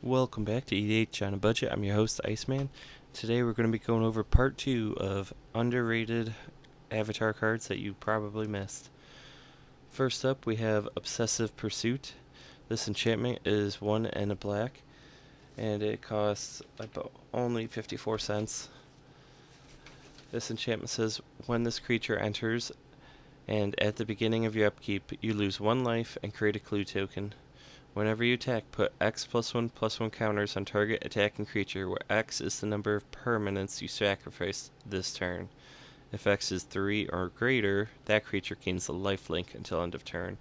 Welcome back to EDH on a Budget. I'm your host, Iceman. Today we're going to be going over part 2 of underrated avatar cards that you probably missed. First up, we have Obsessive Pursuit. This enchantment is 1 and a black, and it costs about only 54 cents. This enchantment says, when this creature enters, and at the beginning of your upkeep, you lose 1 life and create a clue token. Whenever you attack, put X+1/+1 counters on target attacking creature, where X is the number of permanents you sacrifice this turn. If X is 3 or greater, that creature gains a lifelink until end of turn.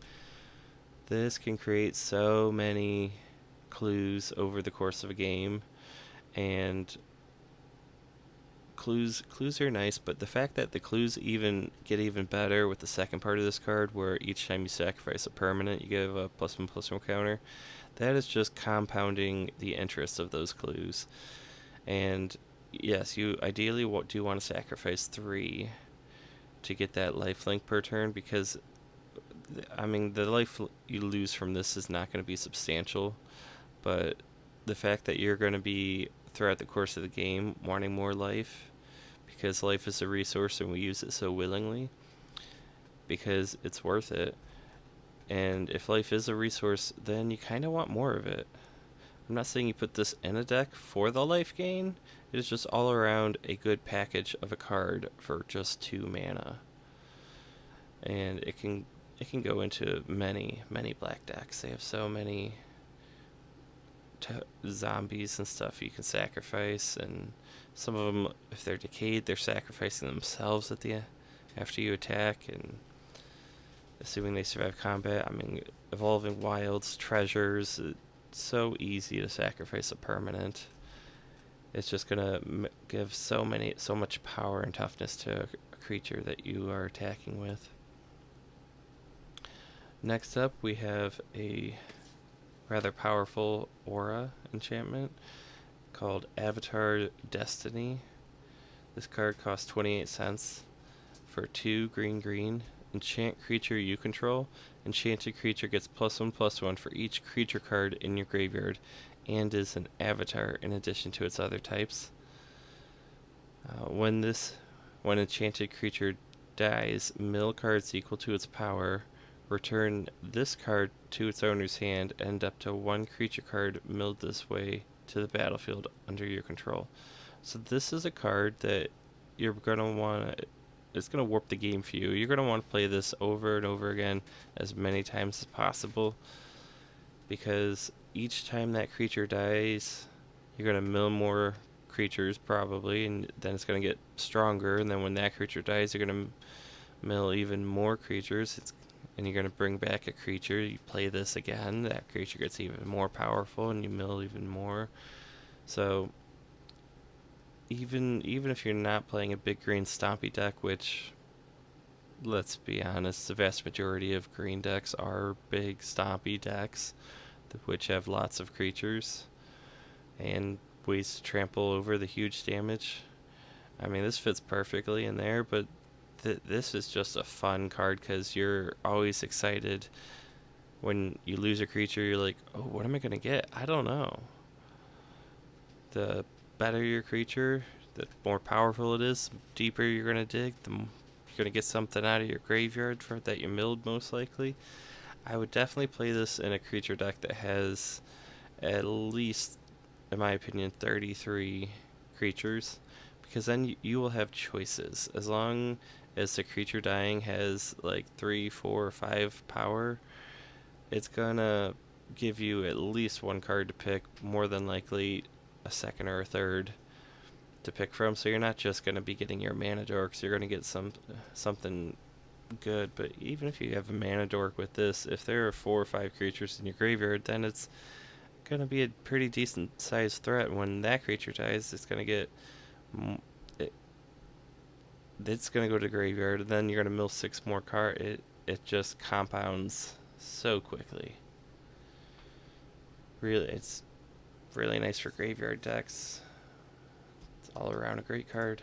This can create so many clues over the course of a game, and clues are nice, but the fact that the clues get even better with the second part of this card, where each time you sacrifice a permanent, you give a +1/+1 counter, that is just compounding the interest of those clues. And yes, you ideally do want to sacrifice 3 to get that lifelink per turn, because the life you lose from this is not going to be substantial, but the fact that you're going to be throughout the course of the game wanting more life, because life is a resource and we use it so willingly because it's worth it. And if life is a resource, then you kind of want more of it. I'm not saying you put this in a deck for the life gain. It is just all around a good package of a card for just 2 mana. And it can go into many black decks. They have so many zombies and stuff you can sacrifice, and some of them, if they're decayed, they're sacrificing themselves after you attack, and assuming they survive combat. Evolving Wilds, treasures, it's so easy to sacrifice a permanent. It's just gonna give so much power and toughness to a creature that you are attacking with. Next up, we have a rather powerful aura enchantment called Avatar Destiny. This card costs 28 cents for 2 green. Enchant creature you control. Enchanted creature gets +1/+1 for each creature card in your graveyard, and is an avatar in addition to its other types. When enchanted creature dies, mill cards equal to its power. Return this card to its owner's hand, and up to 1 creature card milled this way to the battlefield under your control. So this is a card that you're going to want to... It's going to warp the game for you. You're going to want to play this over and over again as many times as possible, because each time that creature dies, you're going to mill more creatures probably, and then it's going to get stronger, and then when that creature dies, you're going to mill even more creatures. And you're going to bring back a creature, you play this again, that creature gets even more powerful, and you mill even more. So even if you're not playing a big green stompy deck, which, let's be honest, the vast majority of green decks are big stompy decks, which have lots of creatures and ways to trample over the huge damage. This fits perfectly in there, but this is just a fun card, because you're always excited when you lose a creature. You're like, oh, what am I going to get? I don't know. The better your creature, the more powerful it is, the deeper you're going to dig, you're going to get something out of your graveyard that you milled, most likely. I would definitely play this in a creature deck that has at least, in my opinion, 33 creatures, because then you will have choices. As long as the creature dying has like 3, 4, or 5 power, it's gonna give you at least 1 card to pick, more than likely a second or a third to pick from. So you're not just gonna be getting your mana dorks, you're gonna get something good. But even if you have a mana dork with this, if there are 4 or 5 creatures in your graveyard, then it's gonna be a pretty decent sized threat. When that creature dies, it's gonna get it's going to go to graveyard, and then you're going to mill 6 more cards. It just compounds so quickly. Really, it's really nice for graveyard decks. It's all around a great card.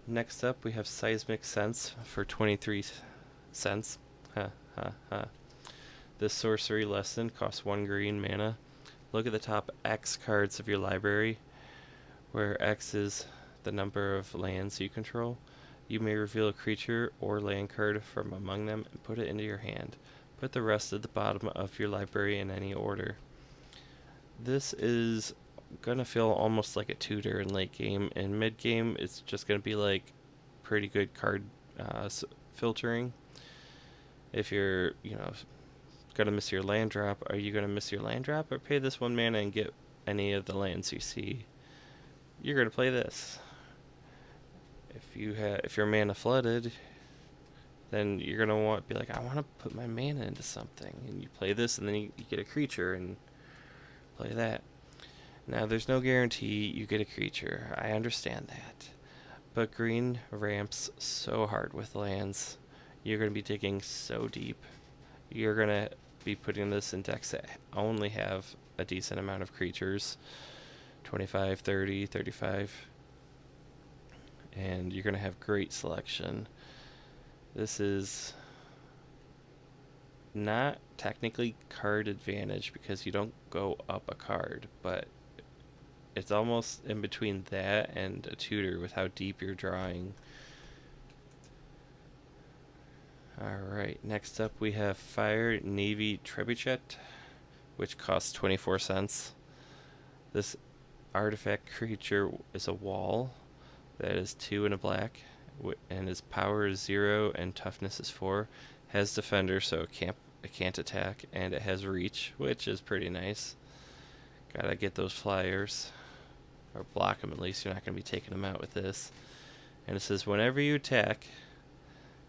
Next up, we have Seismic Sense for 23 cents. This sorcery lesson costs 1 green mana. look at the top X cards of your library, where X is the number of lands you control. You may reveal a creature or land card from among them and put it into your hand. Put the rest at the bottom of your library in any order. This is gonna feel almost like a tutor in late game. In mid game, it's just gonna be like pretty good card filtering. If you're, gonna miss your land drop, are you gonna miss your land drop or pay this 1 mana and get any of the lands you see? You're gonna play this. If you're mana flooded, then you're gonna be like, I want to put my mana into something, and you play this, and then you get a creature and play that. Now, there's no guarantee you get a creature. I understand that, but green ramps so hard with lands. You're gonna be digging so deep. You're gonna be putting this in decks that only have a decent amount of creatures, 25, 30, 35, and you're gonna have great selection. This is not technically card advantage because you don't go up a card, but it's almost in between that and a tutor with how deep you're drawing. Alright, next up we have Fire Navy Trebuchet, which costs 24 cents. This artifact creature is a wall that is 2 and a black, and his power is 0 and toughness is 4. Has defender, so it can't attack, and it has reach, which is pretty nice. Gotta get those flyers, or block them at least. You're not gonna be taking them out with this. And it says whenever you attack,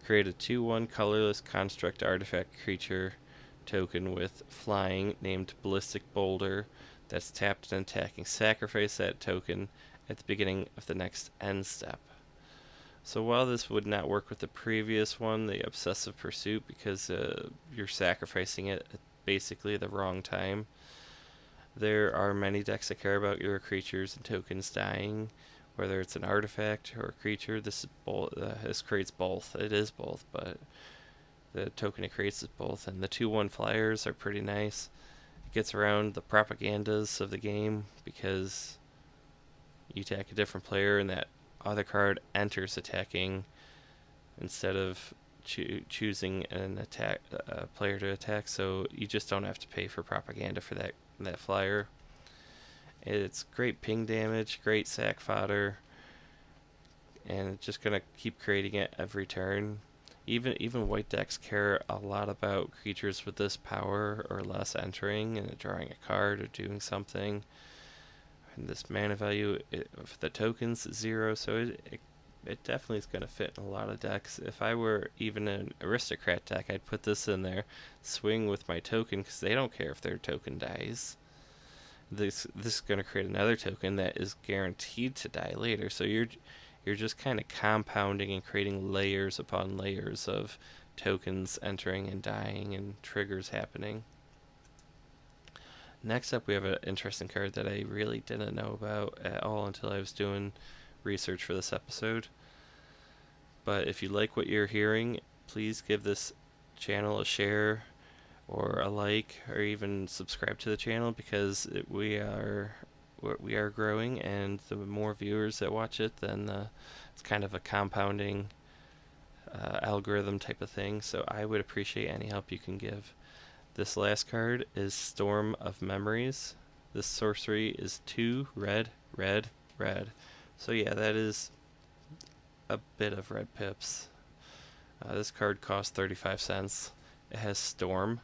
create a 2/1 colorless construct artifact creature token with flying named Ballistic Boulder that's tapped and attacking. Sacrifice that token at the beginning of the next end step. So while this would not work with the previous one, the Obsessive Pursuit, because you're sacrificing it at basically the wrong time, there are many decks that care about your creatures and tokens dying, whether it's an artifact or a creature. This creates both. It is both, but the token it creates is both. And the 2/1 flyers are pretty nice. It gets around the propagandas of the game because you attack a different player and that other card enters attacking instead of choosing an attack player to attack. So you just don't have to pay for propaganda for that flyer. It's great ping damage, great sack fodder, and it's just gonna keep creating it every turn. Even white decks care a lot about creatures with this power or less entering and drawing a card or doing something. And this mana value of the tokens is 0, so it definitely is going to fit in a lot of decks. If I were even an aristocrat deck, I'd put this in there, swing with my token, because they don't care if their token dies. This is going to create another token that is guaranteed to die later. So you're just kind of compounding and creating layers upon layers of tokens entering and dying and triggers happening. Next up, we have an interesting card that I really didn't know about at all until I was doing research for this episode. But if you like what you're hearing, please give this channel a share or a like, or even subscribe to the channel, because we are growing, and the more viewers that watch it, then it's kind of a compounding algorithm type of thing. So I would appreciate any help you can give. This last card is Storm of Memories. This sorcery is 2 red, red, red. So yeah, that is a bit of red pips. This card costs 35 cents. It has Storm,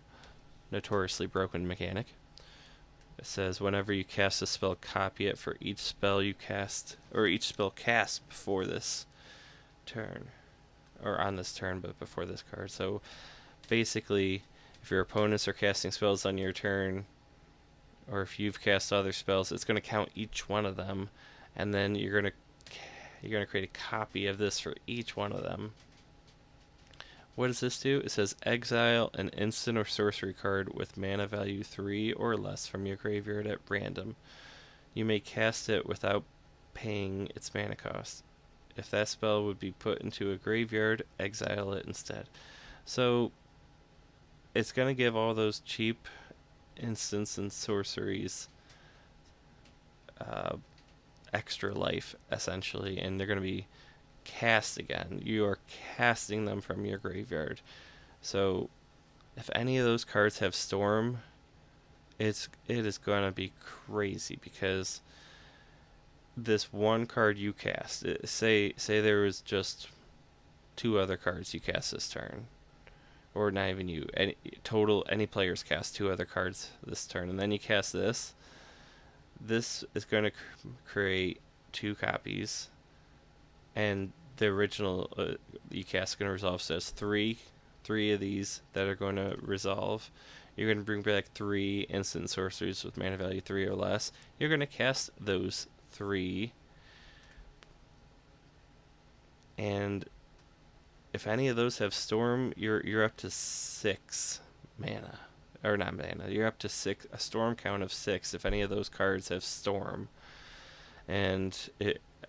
notoriously broken mechanic. It says whenever you cast a spell, copy it for each spell you cast, or each spell cast before this turn, or on this turn, but before this card. So basically, if your opponents are casting spells on your turn, or if you've cast other spells, it's going to count each one of them, and then you're going to create a copy of this for each one of them. What does this do? It says exile an instant or sorcery card with mana value 3 or less from your graveyard at random. You may cast it without paying its mana cost. If that spell would be put into a graveyard, exile it instead. So it's going to give all those cheap instants and sorceries uh, extra life, essentially, and they're going to be cast again. You are casting them from your graveyard. So if any of those cards have Storm, it is going to be crazy because this one card you cast, say there was just two other cards you cast this turn, or not even you, any players cast two other cards this turn, and then you cast this. This is going to create two copies, and the original you cast is going to resolve. So it's three of these that are going to resolve. You're going to bring back 3 instant sorceries with mana value 3 or less. You're going to cast those 3, and if any of those have Storm, you're up to 6 mana, or not mana. You're up to a Storm count of 6 if any of those cards have Storm. And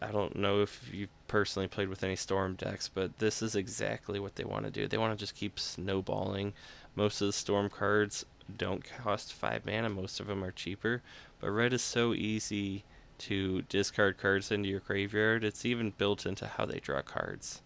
I don't know if you've personally played with any Storm decks, but this is exactly what they want to do. They want to just keep snowballing. Most of the Storm cards don't cost 5 mana. Most of them are cheaper. But red is so easy to discard cards into your graveyard. It's even built into how they draw cards.